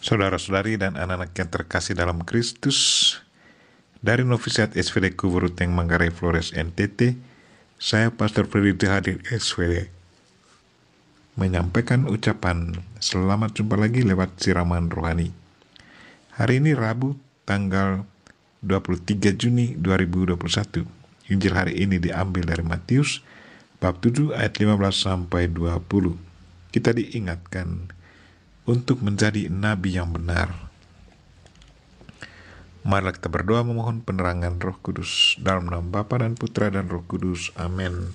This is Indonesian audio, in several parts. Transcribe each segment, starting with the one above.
Saudara-saudari dan anak-anak yang terkasih dalam Kristus, dari Novisiat SVD Kuburuteng Manggarai Flores NTT, saya Pastor Freddy Hadir SVD menyampaikan ucapan selamat jumpa lagi lewat siraman rohani. Hari ini Rabu tanggal 23 Juni 2021. Injil hari ini diambil dari Matius bab 7 ayat 15 sampai 20. Kita diingatkan untuk menjadi nabi yang benar. Marilah kita berdoa memohon penerangan Roh Kudus dalam nama Bapa dan Putra dan Roh Kudus. Amin.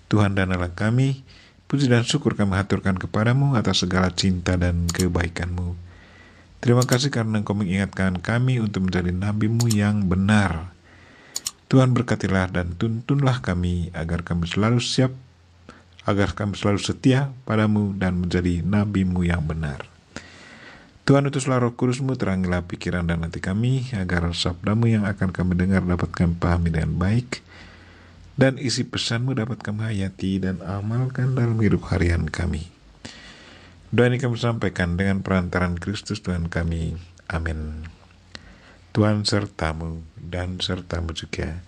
Tuhan dan Allah kami, puji dan syukur kami haturkan kepadamu atas segala cinta dan kebaikan-Mu. Terima kasih karena Engkau mengingatkan kami untuk menjadi nabi-Mu yang benar. Tuhan berkatilah dan tuntunlah kami agar kami selalu siap, agar kami selalu setia padamu dan menjadi nabi-Mu yang benar. Tuhan, utuslah Roh Kudus-Mu, terangilah pikiran dan hati kami, agar sabda-Mu yang akan kami dengar dapat kami pahami dengan baik, dan isi pesan-Mu dapat kami hayati dan amalkan dalam hidup harian kami. Doa ini kami sampaikan dengan perantaran Kristus Tuhan kami. Amin. Tuhan sertamu dan sertamu juga.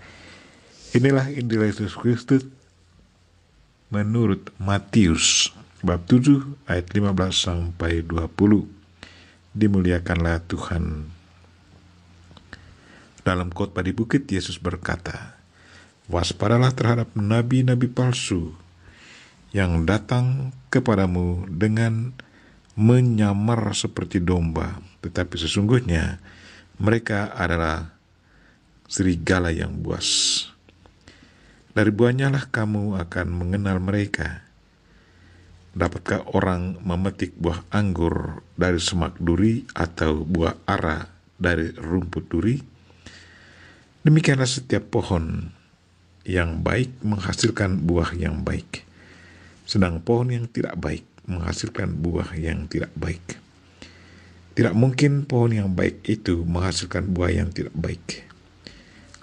Inilah Injil Yesus Kristus menurut Matius bab 7 ayat 15 sampai 20. Dimuliakanlah Tuhan. Dalam khotbah di bukit, Yesus berkata, "Waspadalah terhadap nabi-nabi palsu yang datang kepadamu dengan menyamar seperti domba, tetapi sesungguhnya mereka adalah serigala yang buas. Dari buahnya lah kamu akan mengenal mereka. Dapatkah orang memetik buah anggur dari semak duri atau buah ara dari rumput duri? Demikianlah setiap pohon yang baik menghasilkan buah yang baik, sedang pohon yang tidak baik menghasilkan buah yang tidak baik. Tidak mungkin pohon yang baik itu menghasilkan buah yang tidak baik,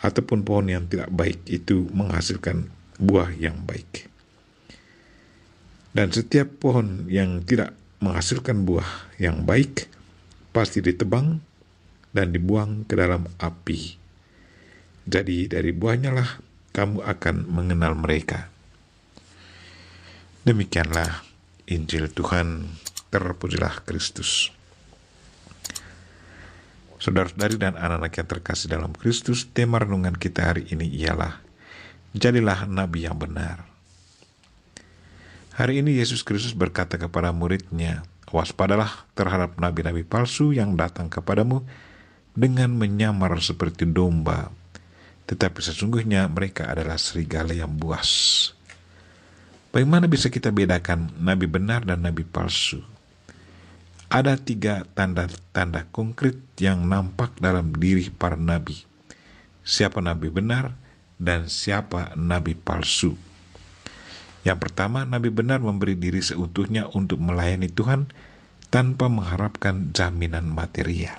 ataupun pohon yang tidak baik itu menghasilkan buah yang baik. Dan setiap pohon yang tidak menghasilkan buah yang baik pasti ditebang dan dibuang ke dalam api. Jadi dari buahnya lah kamu akan mengenal mereka." Demikianlah Injil Tuhan. Terpujilah Kristus. Saudara-saudari dan anak-anak yang terkasih dalam Kristus, tema renungan kita hari ini ialah jadilah nabi yang benar. Hari ini Yesus Kristus berkata kepada murid-Nya, "Waspadalah terhadap nabi-nabi palsu yang datang kepadamu dengan menyamar seperti domba, tetapi sesungguhnya mereka adalah serigala yang buas." Bagaimana bisa kita bedakan nabi benar dan nabi palsu? Ada 3 tanda-tanda konkret yang nampak dalam diri para nabi. Siapa nabi benar dan siapa nabi palsu? Yang pertama, nabi benar memberi diri seutuhnya untuk melayani Tuhan tanpa mengharapkan jaminan material.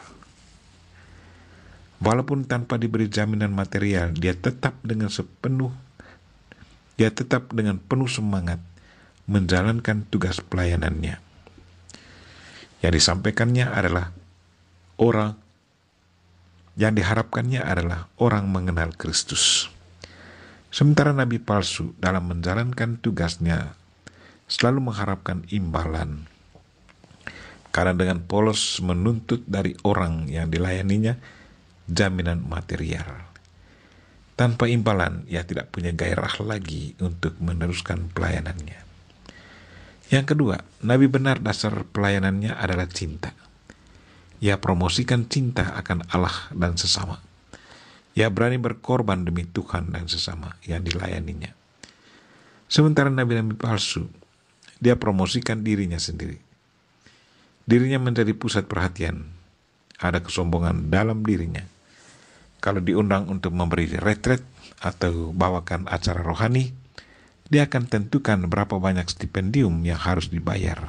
Walaupun tanpa diberi jaminan material, dia tetap dengan penuh semangat menjalankan tugas pelayanannya. Yang disampaikannya adalah yang diharapkannya adalah orang mengenal Kristus. Sementara nabi palsu dalam menjalankan tugasnya selalu mengharapkan imbalan. Karena dengan polos menuntut dari orang yang dilayaninya jaminan material. Tanpa imbalan, ia tidak punya gairah lagi untuk meneruskan pelayanannya. Yang kedua, nabi benar dasar pelayanannya adalah cinta. Ia promosikan cinta akan Allah dan sesama. Ia berani berkorban demi Tuhan dan sesama yang dilayaninya. Sementara nabi-nabi palsu, dia promosikan dirinya sendiri. Dirinya menjadi pusat perhatian. Ada kesombongan dalam dirinya. Kalau diundang untuk memberi retret atau bawakan acara rohani, dia akan tentukan berapa banyak stipendium yang harus dibayar.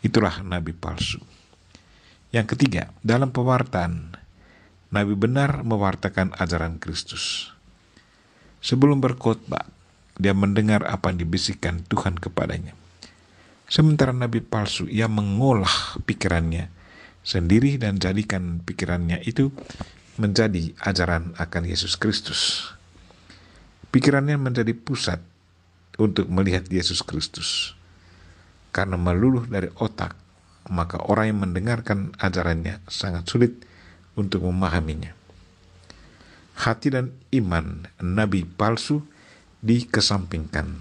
Itulah nabi palsu. Yang ketiga, dalam pewartaan, nabi benar mewartakan ajaran Kristus. Sebelum berkhotbah, dia mendengar apa yang dibisikkan Tuhan kepadanya. Sementara nabi palsu, ia mengolah pikirannya sendiri dan jadikan pikirannya itu menjadi ajaran akan Yesus Kristus. Pikirannya menjadi pusat untuk melihat Yesus Kristus. Karena meluluh dari otak, maka orang yang mendengarkan ajarannya sangat sulit untuk memahaminya. Hati dan iman nabi palsu dikesampingkan.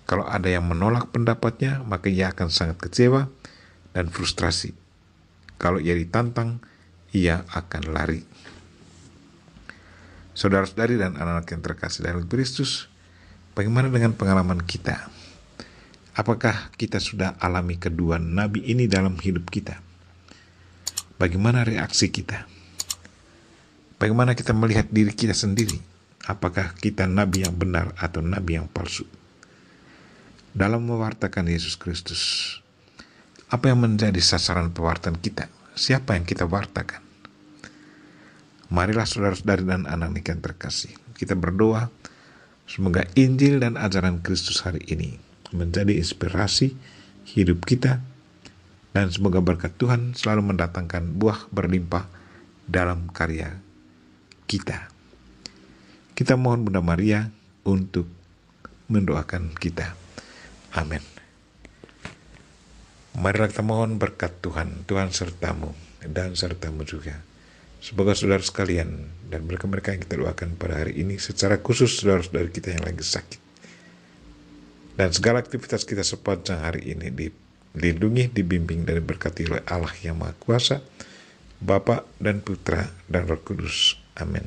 Kalau ada yang menolak pendapatnya, maka ia akan sangat kecewa dan frustrasi. Kalau ia ditantang, ia akan lari. Saudara-saudari dan anak-anak yang terkasih dalam Kristus, bagaimana dengan pengalaman kita? Apakah kita sudah alami kedua nabi ini dalam hidup kita? Bagaimana reaksi kita? Bagaimana kita melihat diri kita sendiri? Apakah kita nabi yang benar atau nabi yang palsu? Dalam mewartakan Yesus Kristus, apa yang menjadi sasaran pewartaan kita? Siapa yang kita wartakan? Marilah saudara-saudari dan anak-anak yang terkasih, kita berdoa semoga Injil dan ajaran Kristus hari ini menjadi inspirasi hidup kita, dan semoga berkat Tuhan selalu mendatangkan buah berlimpah dalam karya kita. Kita mohon Bunda Maria untuk mendoakan kita. Amin. Marilah kita mohon berkat Tuhan. Tuhan sertamu dan sertamu juga. Semoga saudara sekalian dan mereka-mereka yang kita doakan pada hari ini, secara khusus saudara-saudara kita yang lagi sakit, dan segala aktivitas kita sepanjang hari ini dilindungi, dibimbing, dan diberkati oleh Allah yang Maha Kuasa, Bapa dan Putra dan Roh Kudus. Amin.